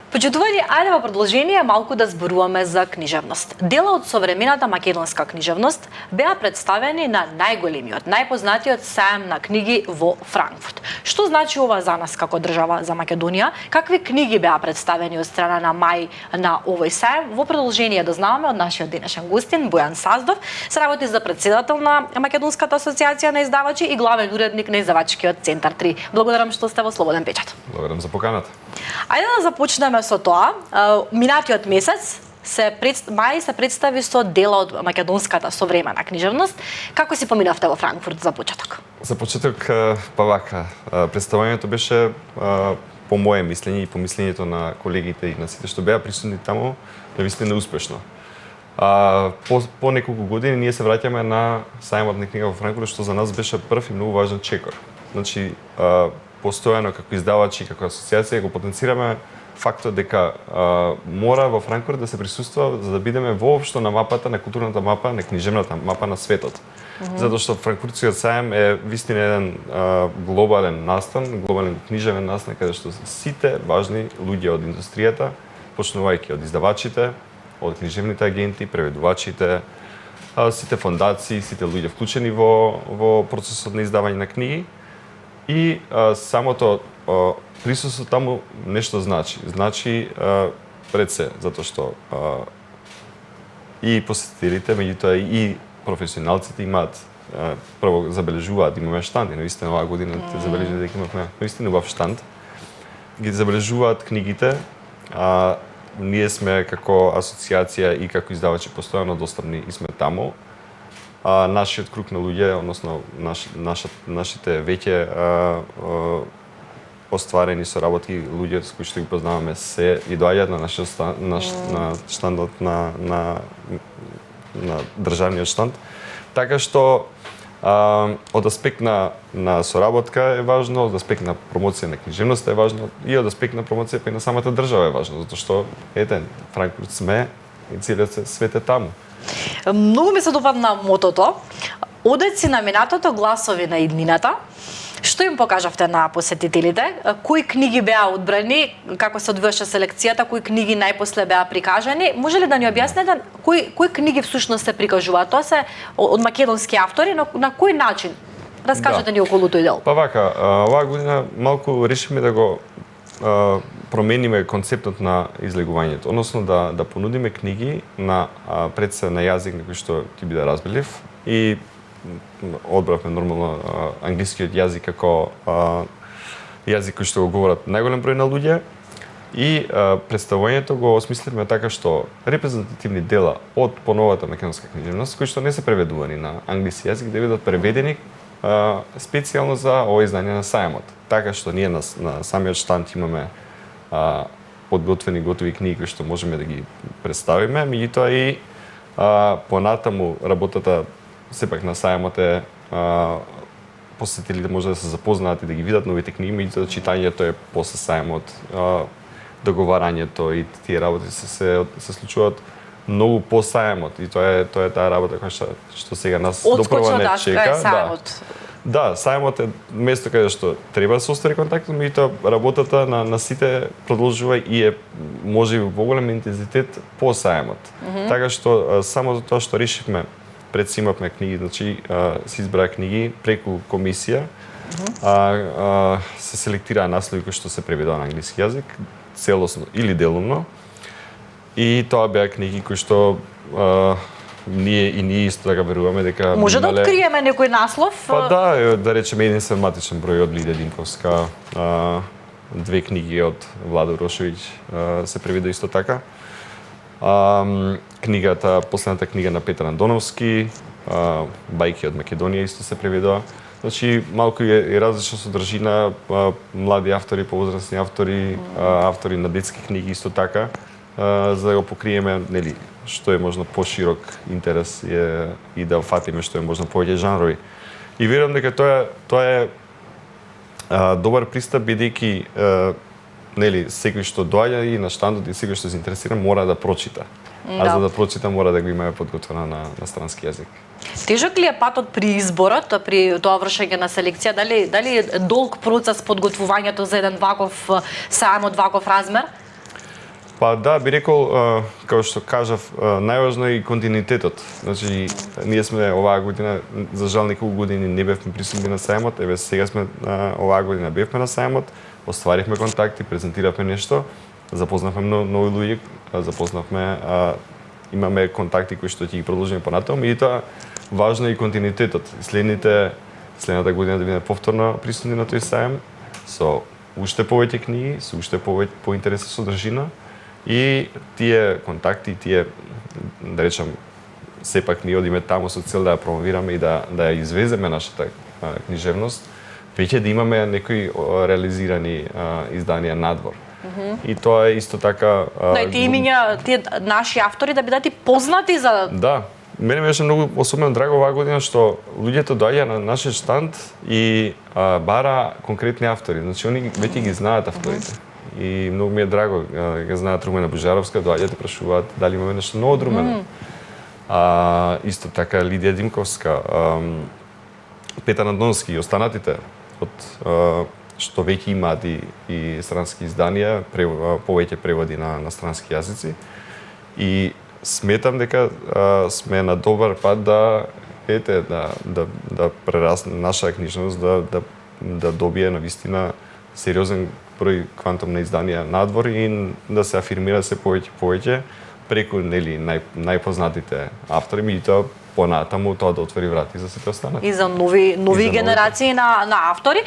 Почитувани, ајде во продолжение малку да зборуваме за книжевност. Дела од современата македонска книжевност беа представени на најголемиот, најпознатиот сајам на книги во Франкфурт. Што значи ова за нас како држава, за Македонија? Какви книги беа представени од страна на мај на овој сајам? Во продолжение дознаваме од нашиот денешен гостин Бојан Саздов, се работи за претседател на Македонската асоциација на издавачи и главен уредник на издавачкиот центар 3. Благодарам што сте во Слободен печат. Благодарам за поканата. Ајде да започнеме со тоа. Минатиот месец мај се представи со дела од македонската современа книжевност. Како си поминавте во Франкфурт за почеток? За почеток, па вака, представувањето беше по моје мислење и по мислењето на колегите и на сите што беа присутни таму, навистина успешно. По неколку години ние се враќаме на сајмот на книга во Франкфурт, што за нас беше прв и многу важен чекор. Значи, постојано како издавачи, како асоциација го потенцираме фактот дека мора во Франкфурт да се присуствува за да бидеме воопшто на мапата, на културната мапа, на книжевната мапа на светот. Затоа што Франкфуртскиот сајам е вистина еден глобален настан, глобален книжевен настан каде што сите важни луѓе од индустријата, почнувајќи од издавачите, од книжевните агенти, преведувачите, сите фондации, сите луѓе вклучени во процесот на издавање на книги. И самото присуство таму нешто значи. Значи пред се, затоа што и посетителите, меѓутоа и професионалците имаат прво забележуваат, имаме штанд, и наистина оваа година те забележи дека имавме наистина убав штанд. Ги забележуваат книгите, ние сме како асоциација и како издавачи постојано достапни и сме таму. Нашиот круг на луѓе, односно нашите веќе остварени соработки луѓе со кои што ги познаваме се и доаѓаат на нашиот на штандот на државниот штанд. Така што од аспект на соработка е важно, од аспект на промоција на книжевноста е важно и од аспект на промоција па и на самата држава е важно, затоа што ете Франкфурт сме и целиот свет е таму. Многу ми се допадна мотото. Одеци на минатото, гласови на иднината. Што им покажавте на посетителите? Кои книги беа одбрани? Како се одвиваше селекцијата? Кои книги најпосле беа прикажани? Може ли да ни објаснете кои книги всушност се прикажуваат? Тоа се од македонски автори, но на кој начин? Раскажете ни околу тој дел. Па вака, оваа година малку решиме да го промениме концептот на излегувањето, односно да понудиме книги на пред се на јазик на кој што ти биде разбелив и одбравме нормално англискиот јазик како јазик кој што го говорат најголем број на луѓе и представувањето го осмисливме така што репрезентативни дела од поновата македонска книжевност кои што не се преведувани на англиски јазик да бидат преведени специјално за ова издание на сајмот. Така што ние на самиот штанд имаме подготвени готови книги кои што можеме да ги представиме, меѓутоа и понатаму работата сепак на сајмот е посетителите може да се запознаат и да ги видат новите книги, меѓутоа читањето е после сајмот, договарањето и тие работи се случуваат многу по сајмот и тоа е таа работа која што сега нас допрва не чека. Да, сајмот е место каде што треба да се остари контакт, меѓутоа работата на сите продолжува и е може и во поголем интензитет по сајмот. Така што само за тоа што решивме пред си имавме книги, значи се избраа книги преку комисија, се селектираа наслови кои што се преведува на англиски јазик, целосно или делумно. И тоа беа книги кои што ние исто така веруваме дека може да откриеме некој наслов? Па да речеме еден сематичен број од Лидија Динковска, две книги од Владо Рошовиќ се преведе исто така. Книгата, последната книга на Петар Андоновски, Бајки од Македонија исто се преведува. Значи малку е различна содржина, млади автори, повозрасни автори, автори на детски книги исто така, за да го покриеме, нели, што е можно поширок интерес и да фатиме што е можно повеќе жанрови. И верувам дека тоа е добар пристап бидејќи нели секој што доаѓа и на штандот и секој што се интересира мора да прочита. А за да прочита мора да го имаме подготвено на странски јазик. Тежок ли е патот при изборот, при тоа вршење на селекција? Дали е долг процес подготвувањето за еден ваков сајам од ваков размер? Па да, би рекол, како што кажав, најважно е и континуитетот. Значи, ние сме оваа година, за жал неколку години не бевме присутни на сајмот, еве сега сме оваа година бевме на сајмот, остваривме контакти, презентиравме нешто, запознавме нови луѓе, запознавме, имаме контакти кои што ќе ги продолжиме понатаму и тоа важно е и континуитетот. Следната година да бидеме повторно присутни на тој сајм со уште повеќе книги, со уште поинтересна содржина и тие контакти, да речам, сепак ние одиме таму со цел да ја промовираме и да ја извеземе нашата книжевност, веќе да имаме некои реализирани изданија надвор. И тоа е исто така... Да, и тие имиња, тие наши автори да бидат и познати за... Да, мене беше многу особено драго оваа година што луѓето доаѓа на нашиот штанд и бара конкретни автори. Значи, они веќе ги знаат авторите. И многу ми е драго, ги знаат Румена Божаровска, доаѓаат и прашуваат дали имаме нешто ново од Румена. Исто така Лидија Димковска, Петар Андонски и останатите од што веќе имаат и странски изданија, повеќе преводи на странски јазици. И сметам дека сме на добар пат да прерасне нашата книжност, да добие навистина сериозен број квантум на изданија надвор и да се афирмира се повеќе преку нели најпознатите автори, меѓутоа понатаму тоа да отвори врати за сите останати. И за нови генерации на автори.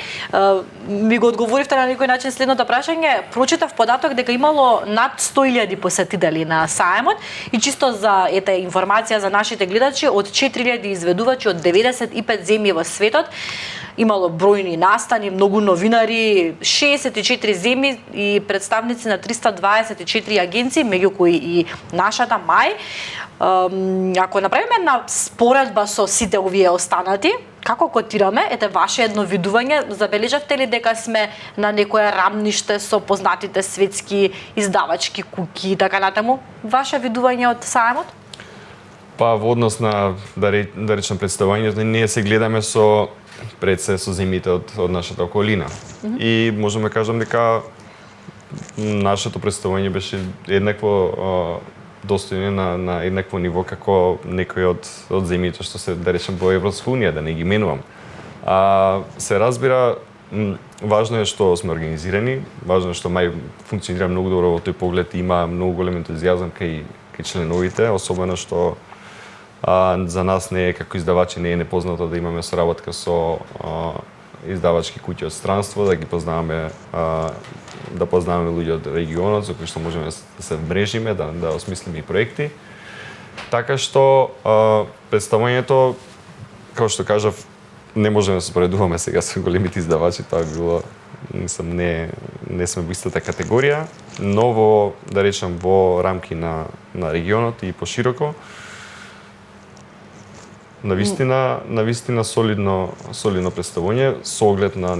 Ми го одговоривте на некој начин следното прашање. Прочитав податок дека имало над 100.000 посетители на сајмот и чисто за информација за нашите гледачи, од 4.000 изведувачи од 95 земји во светот, имало бројни настани, многу новинари, 64 земји и представници на 324 агенции, меѓу кои и нашата МАј. Ако направиме една споредба со сите овие останати, како котираме? Ете ваше едно видување, забележавте ли дека сме на некое рамниште со познатите светски издавачки куќи и така натаму? Ваше видување од сајмот? Па во однос на да речем представувањето, ние се гледаме со пред се со земјите од нашата околина. И можеме да кажам дека нашето представување беше еднакво достојно на еднакво ниво како некои од земјите што се, да речем, во Европска унија, да не ги менувам. Се разбира, важно е што сме организирани, важно е што МАј функционира многу добро во тој поглед, има многу голем ентузијазам кај членовите, особено што за нас не е како издавачи не е непознато да имаме соработка со издавачки куќи од странство, да ги познаваме, да познаваме луѓе од регионот со кои што можеме да се вмрежиме, да осмислиме и проекти. Така што представувањето, како што кажав, не можеме да се споредуваме сега со големите издавачи, тоа било не сме во истата категорија, но да речем во рамки на регионот и пошироко. Навистина солидно представување со оглед на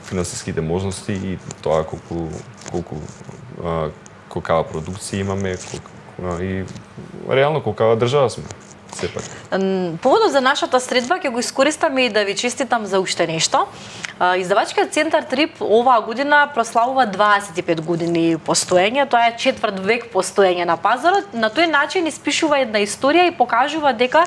финансиските можности и тоа колкава продукција имаме и реално колкава држава сме. Сепак. Поводот за нашата средба ќе го искористам и да ви честитам за уште нешто. Издавачкиот центар Трип оваа година прославува 25 години постоење, тоа е четврт век постоење на пазарот. На тој начин испишува една историја и покажува дека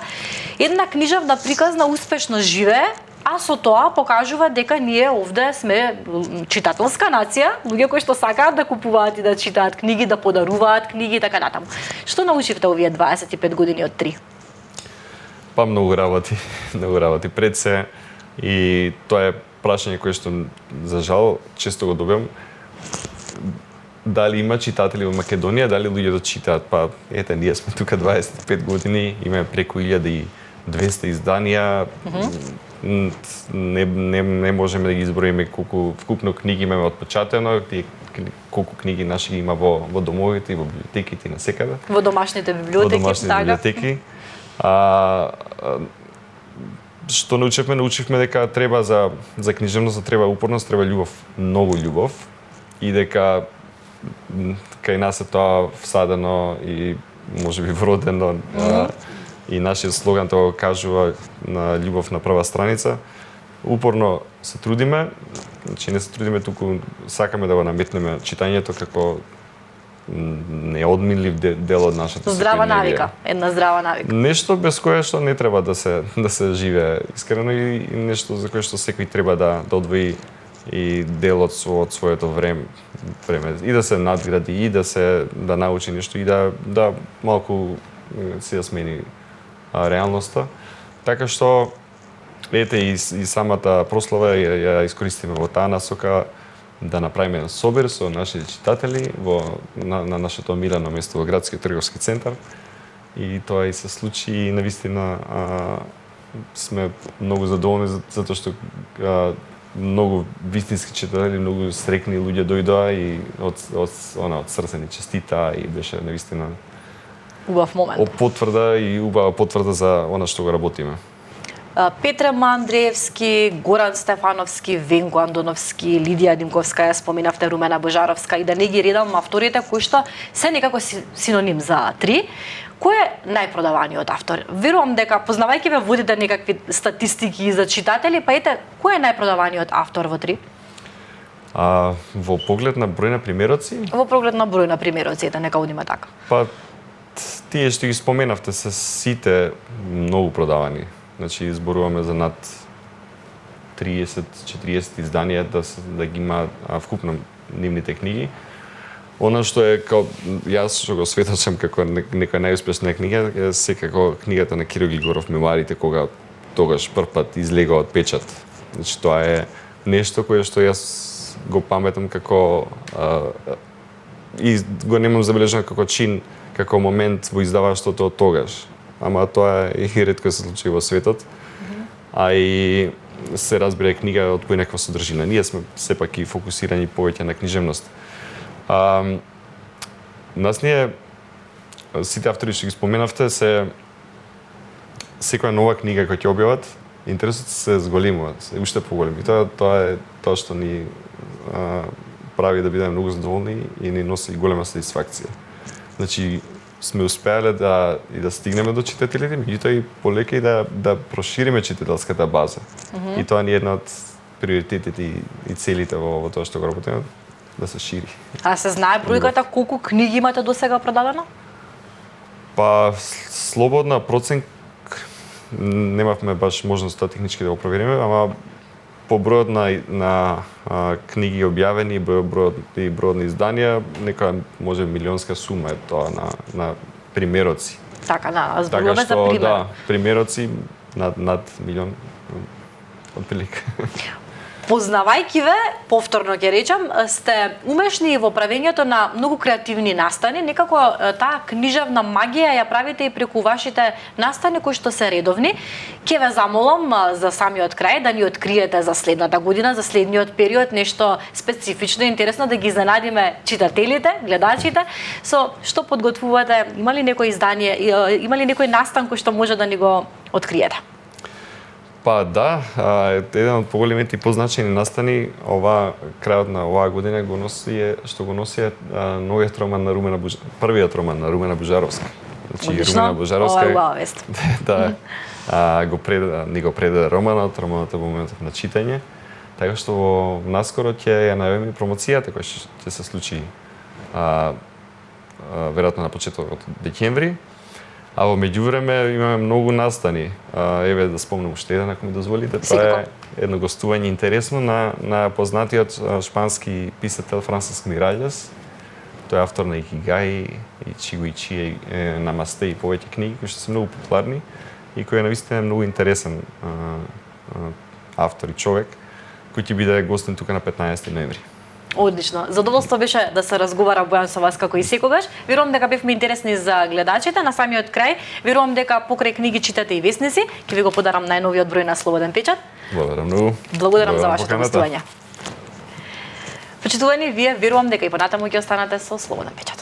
една книжевна приказна успешно живее, а со тоа покажува дека ние овде сме читателска нација, луѓе кои што сакаат да купуваат и да читаат книги, да подаруваат книги и така натаму. Што научивте овие 25 години од Три? Па многу работи пред се и тоа е прашање кое што за жал често го добивам. Дали има читатели во Македонија, дали луѓето читаат? Па ете, ние сме тука 25 години, имаме преку 1200 изданија. Не можеме да ги изброиме колку вкупно книги имаме отпечатано, колку книги наши има во домовите и во библиотеките и насекаде. Во домашните библиотеки. Што научивме дека треба за книжевност треба упорност, треба љубов, многу љубов и дека кај нас е тоа всадено и можеби вродено и нашиот слоган тоа кажува на љубов на прва страница. Упорно се трудиме, значи не се трудиме туку сакаме да го наметнеме читањето како неодминлив дел од нашата Здрава секојдневие. навика, една здрава навика. Нешто без кое што не треба да се живее искрено и нешто за кое што секој треба да одвои и дел од своето време и да се надгради и да научи нешто и да малку се ја смени реалноста. Така што ете и самата прослава ја искористиме во таа насока да направиме еден собир со нашите читатели на нашето омилено место во градскиот трговски центар. И тоа и се случи и навистина сме многу задоволни затоа што многу вистински читатели, многу срекни луѓе дојдоа и од срце ни честитаа и беше навистина Убав момент. потврда и убава потврда за она што го работиме. Петре Мандреевски, Горан Стефановски, Венко Андоновски, Лидија Димковска, ја споменавте, Румена Божаровска и да не ги редам авторите кои што се некако синоним за три. Кој е најпродаваниот автор? Верувам дека познавајќи ве водите некакви статистики за читатели, па ете, кој е најпродаваниот автор во три? Во поглед на број на примероци? Во поглед на број на примероци, ете, нека одиме така. Па тие што ги споменавте се сите многу продавани. Значи зборуваме за над 30-40 изданија да ги има вкупно нивните книги. Она што е као јас што го светочам како некоја најуспешна книга е секако книгата на Киро Глигоров Мемоарите, кога тогаш првпат излега од печат. Значи тоа е нешто кое што јас го паметам како и го немам забележано како чин, како момент во издаваштвото од тогаш. Ама тоа и ретко се случи во светот. А и се разбира книга од поинаква содржина. Ние сме сепак и фокусирани повеќе на книжевност. Нас ние, сите автори што ги споменавте, секоја нова книга која ќе објават, интересот се зголемува, се уште поголеми. Тоа е тоа што ни прави да бидеме многу задоволни и ни носи голема сатисфакција. Значи, сме успеале да стигнеме до читателите, меѓутоа и полека и да прошириме читателската база. И тоа ни е една од приоритетите и целите во тоа што го работиме, да се шири. А се знае бројката колку книги имате досега продадено? Па слободна проценка немавме баш можност технички да го провериме, ама по бројот на книги објавени, бројот на изданија, некоја може милионска сума е тоа на примероци. Така, зборуваме за пример. Да, примероци над милион отприлика. Познавајќи ве, повторно ќе речам, сте умешни во правењето на многу креативни настани, некако таа книжевна магија ја правите и преку вашите настани кои што се редовни. Ќе ве замолам за самиот крај да ни откриете за следната година, за следниот период, нешто специфично и интересно да ги изненадиме читателите, гледачите, со што подготвувате, има ли некој издание, има ли некој настан кој што може да ни го откриете? Па да, еден од поголемите и позначени настани крајот на оваа година го носи новиот роман на првиот роман на Румена Божаровска. Значи Румена Божаровска да ни го предаде романот во моментот на читање. Така што наскоро ќе ја најавиме промоцијата која ќе се случи веројатно на почетокот декември. А во меѓувреме имаме многу настани. Еве да спомнам уште еден, ако ми дозволите. Тоа е едно гостување интересно на познатиот шпански писател Франсиск Миралјес. Тој е автор на Икигаи и Чигуичи, Намасте и повеќе книги кои што се многу популарни и кој е навистина многу интересен автор и човек кој ќе биде гостин тука на 15 ноември. Одлично. Задоволство беше да се разговара Бојан со вас како и секогаш. Верувам дека бевме интересни за гледачите. На самиот крај, верувам дека покрај книги читате и весници. Ќе ви го подарам најновиот број на Слободен печат. Благодарам многу. Благодарам за вашето гостување. Почитувани, вие верувам дека и понатаму ќе останете со Слободен печат.